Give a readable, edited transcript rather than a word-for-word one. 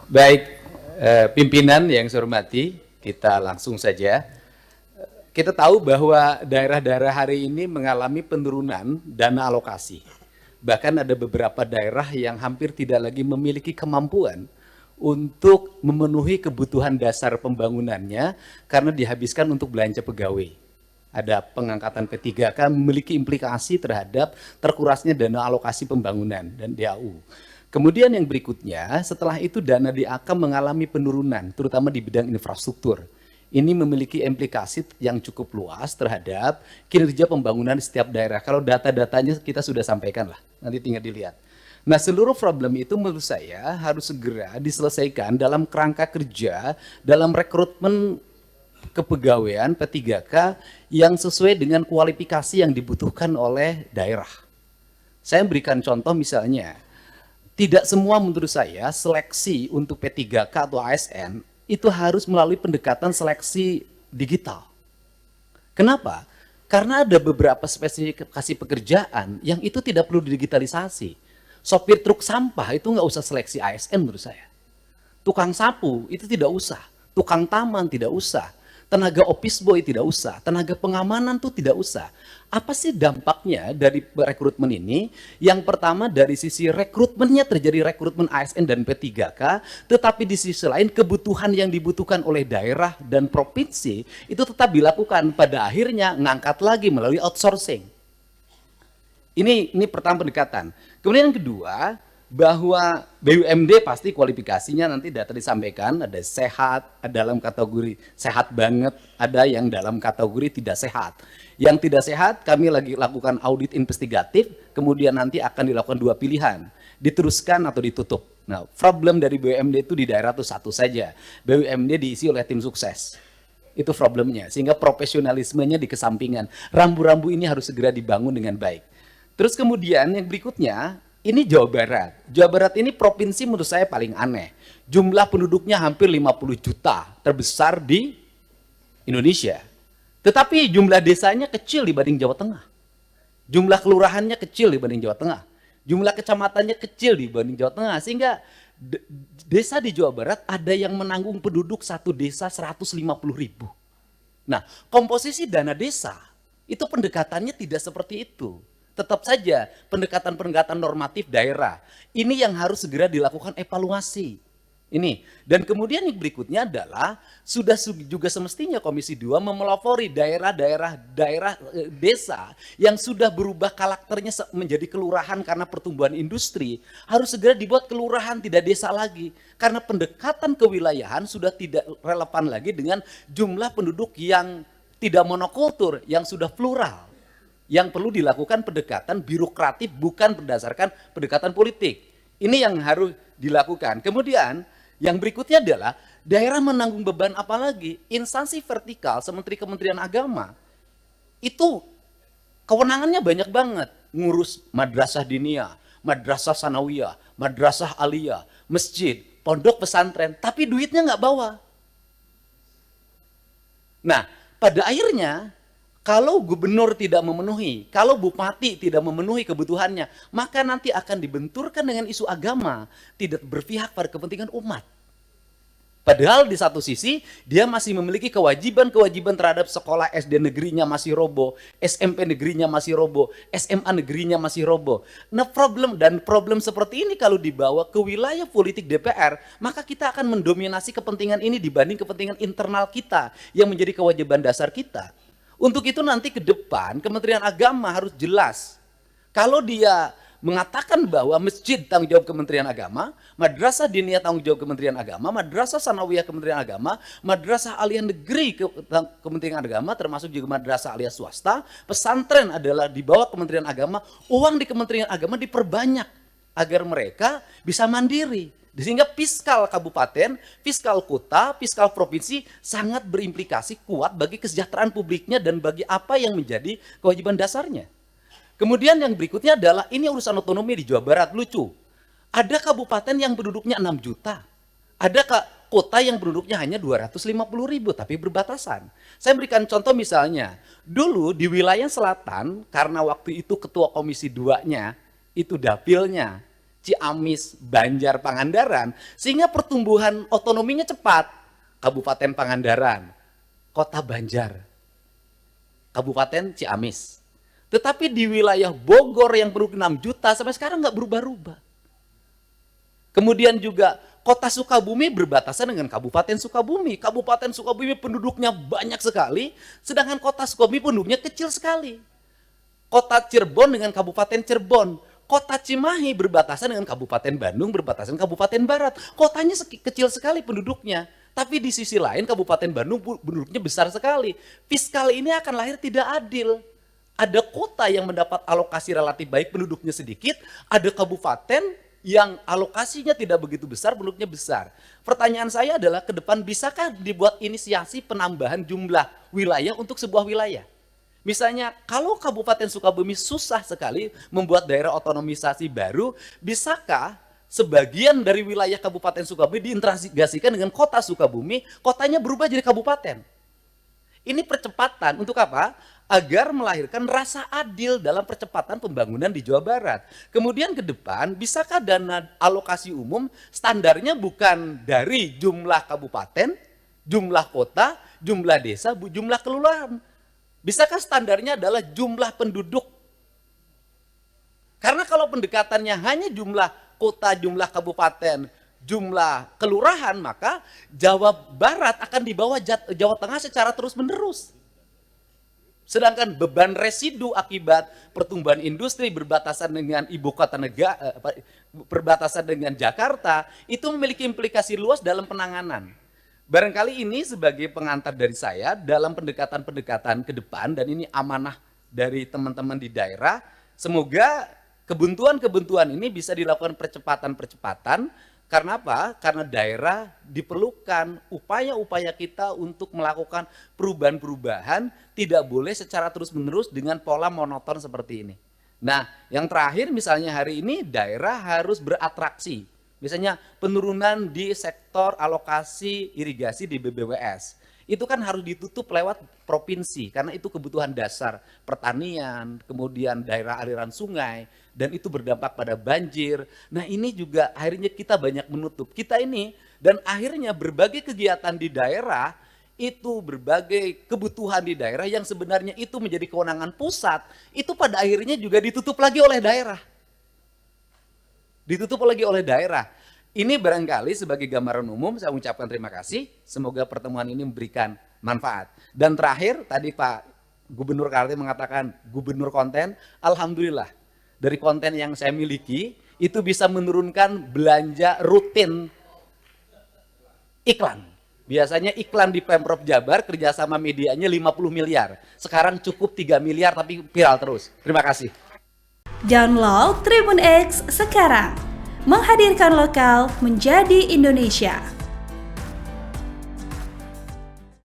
Baik, pimpinan yang saya hormati, kita langsung saja. Kita tahu bahwa daerah-daerah hari ini mengalami penurunan dana alokasi. Bahkan ada beberapa daerah yang hampir tidak lagi memiliki kemampuan untuk memenuhi kebutuhan dasar pembangunannya karena dihabiskan untuk belanja pegawai. Ada pengangkatan P3K memiliki implikasi terhadap terkurasnya dana alokasi pembangunan dan DAU. Kemudian yang berikutnya, setelah itu dana DAK mengalami penurunan, terutama di bidang infrastruktur. Ini memiliki implikasi yang cukup luas terhadap kinerja pembangunan di setiap daerah. Kalau data-datanya kita sudah sampaikan lah, nanti tinggal dilihat. Nah, seluruh problem itu menurut saya harus segera diselesaikan dalam kerangka kerja, dalam rekrutmen kepegawaian P3K yang sesuai dengan kualifikasi yang dibutuhkan oleh daerah. Saya berikan contoh misalnya, tidak semua menurut saya seleksi untuk P3K atau ASN itu harus melalui pendekatan seleksi digital. Kenapa? Karena ada beberapa spesifikasi pekerjaan yang itu tidak perlu digitalisasi. Sopir truk sampah itu nggak usah seleksi ASN menurut saya. Tukang sapu itu tidak usah. Tukang taman tidak usah. Tenaga office boy tidak usah, tenaga pengamanan tuh tidak usah. Apa sih dampaknya dari rekrutmen ini? Yang pertama dari sisi rekrutmennya terjadi rekrutmen ASN dan P3K, tetapi di sisi lain kebutuhan yang dibutuhkan oleh daerah dan provinsi itu tetap dilakukan, pada akhirnya ngangkat lagi melalui outsourcing. Ini pertama pendekatan. Kemudian yang kedua, bahwa BUMD pasti kualifikasinya nanti data disampaikan, ada sehat, ada dalam kategori sehat banget, ada yang dalam kategori tidak sehat. Yang tidak sehat kami lagi lakukan audit investigatif, kemudian nanti akan dilakukan dua pilihan, diteruskan atau ditutup. Nah, problem dari BUMD itu di daerah itu satu saja, BUMD diisi oleh tim sukses. Itu problemnya, sehingga profesionalismenya dikesampingkan. Rambu-rambu ini harus segera dibangun dengan baik. Terus kemudian yang berikutnya, ini Jawa Barat. Jawa Barat ini provinsi menurut saya paling aneh. Jumlah penduduknya hampir 50 juta, terbesar di Indonesia. Tetapi jumlah desanya kecil dibanding Jawa Tengah. Jumlah kelurahannya kecil dibanding Jawa Tengah. Jumlah kecamatannya kecil dibanding Jawa Tengah. Sehingga desa di Jawa Barat ada yang menanggung penduduk satu desa 150.000. Nah, komposisi dana desa itu pendekatannya tidak seperti itu. Tetap saja pendekatan-pendekatan normatif daerah. Ini yang harus segera dilakukan evaluasi. Ini. Dan kemudian yang berikutnya adalah sudah juga semestinya Komisi 2 memelopori daerah-daerah desa yang sudah berubah karakternya menjadi kelurahan karena pertumbuhan industri, harus segera dibuat kelurahan tidak desa lagi. Karena pendekatan kewilayahan sudah tidak relevan lagi dengan jumlah penduduk yang tidak monokultur, yang sudah plural. Yang perlu dilakukan pendekatan birokratif bukan berdasarkan pendekatan politik. Ini yang harus dilakukan. Kemudian yang berikutnya adalah daerah menanggung beban apa lagi? Instansi vertikal seperti Kementerian Agama itu kewenangannya banyak banget. Ngurus madrasah diniyah, madrasah sanawiyah, madrasah aliyah, masjid, pondok pesantren, tapi duitnya nggak bawa. Nah, pada akhirnya kalau gubernur tidak memenuhi, kalau bupati tidak memenuhi kebutuhannya, maka nanti akan dibenturkan dengan isu agama, tidak berpihak pada kepentingan umat. Padahal di satu sisi, dia masih memiliki kewajiban-kewajiban terhadap sekolah SD negerinya masih roboh, SMP negerinya masih roboh, SMA negerinya masih roboh. Nah, problem seperti ini kalau dibawa ke wilayah politik DPR, maka kita akan mendominasi kepentingan ini dibanding kepentingan internal kita, yang menjadi kewajiban dasar kita. Untuk itu nanti ke depan Kementerian Agama harus jelas. Kalau dia mengatakan bahwa masjid tanggung jawab Kementerian Agama, madrasah diniyah tanggung jawab Kementerian Agama, madrasah sanawiyah Kementerian Agama, madrasah aliyah negeri Kementerian Agama, termasuk juga madrasah aliyah swasta, pesantren adalah di bawah Kementerian Agama, uang di Kementerian Agama diperbanyak agar mereka bisa mandiri. Sehingga fiskal kabupaten, fiskal kota, fiskal provinsi sangat berimplikasi kuat bagi kesejahteraan publiknya dan bagi apa yang menjadi kewajiban dasarnya. Kemudian yang berikutnya adalah ini urusan otonomi di Jawa Barat, lucu. Ada kabupaten yang penduduknya 6 juta. Ada kota yang penduduknya hanya 250.000 tapi berbatasan. Saya berikan contoh misalnya, dulu di wilayah selatan karena waktu itu ketua komisi 2-nya itu dapilnya Ciamis, Banjar, Pangandaran, sehingga pertumbuhan otonominya cepat. Kabupaten Pangandaran, Kota Banjar, Kabupaten Ciamis. Tetapi di wilayah Bogor yang penduduk 6 juta sampai sekarang nggak berubah-ubah. Kemudian juga Kota Sukabumi berbatasan dengan Kabupaten Sukabumi. Kabupaten Sukabumi penduduknya banyak sekali, sedangkan Kota Sukabumi penduduknya kecil sekali. Kota Cirebon dengan Kabupaten Cirebon. Kota Cimahi berbatasan dengan Kabupaten Bandung, berbatasan Kabupaten Barat. Kotanya kecil sekali penduduknya. Tapi di sisi lain Kabupaten Bandung penduduknya besar sekali. Fiskal ini akan lahir tidak adil. Ada kota yang mendapat alokasi relatif baik, penduduknya sedikit. Ada kabupaten yang alokasinya tidak begitu besar, penduduknya besar. Pertanyaan saya adalah ke depan bisakah dibuat inisiasi penambahan jumlah wilayah untuk sebuah wilayah? Misalnya kalau Kabupaten Sukabumi susah sekali membuat daerah otonomisasi baru, bisakah sebagian dari wilayah Kabupaten Sukabumi diintegrasikan dengan Kota Sukabumi, kotanya berubah jadi kabupaten? Ini percepatan untuk apa? Agar melahirkan rasa adil dalam percepatan pembangunan di Jawa Barat. Kemudian ke depan, bisakah dana alokasi umum standarnya bukan dari jumlah kabupaten, jumlah kota, jumlah desa, jumlah kelurahan? Bisakah standarnya adalah jumlah penduduk? Karena kalau pendekatannya hanya jumlah kota, jumlah kabupaten, jumlah kelurahan, maka Jawa Barat akan di bawah Jawa Tengah secara terus-menerus. Sedangkan beban residu akibat pertumbuhan industri berbatasan dengan ibu kota negara, berbatasan dengan Jakarta, itu memiliki implikasi luas dalam penanganan. Barangkali ini sebagai pengantar dari saya dalam pendekatan-pendekatan ke depan, dan ini amanah dari teman-teman di daerah. Semoga kebuntuan-kebuntuan ini bisa dilakukan percepatan-percepatan. Karena apa? Karena daerah diperlukan upaya-upaya kita untuk melakukan perubahan-perubahan, tidak boleh secara terus-menerus dengan pola monoton seperti ini. Nah, yang terakhir misalnya hari ini daerah harus beratraksi. Misalnya penurunan di sektor alokasi irigasi di BBWS. Itu kan harus ditutup lewat provinsi karena itu kebutuhan dasar pertanian, kemudian daerah aliran sungai, dan itu berdampak pada banjir. Nah ini juga akhirnya kita banyak menutup. Kita ini dan akhirnya berbagai kegiatan di daerah itu berbagai kebutuhan di daerah yang sebenarnya itu menjadi kewenangan pusat, itu pada akhirnya juga ditutup lagi oleh daerah. Ditutup lagi oleh daerah. Ini barangkali sebagai gambaran umum saya ucapkan terima kasih. Semoga pertemuan ini memberikan manfaat. Dan terakhir tadi Pak Gubernur Kalti mengatakan gubernur konten. Alhamdulillah dari konten yang saya miliki itu bisa menurunkan belanja rutin iklan. Biasanya iklan di Pemprov Jabar kerjasama medianya 50 miliar. Sekarang cukup 3 miliar tapi viral terus. Terima kasih. Download Tribun X sekarang, menghadirkan lokal menjadi Indonesia.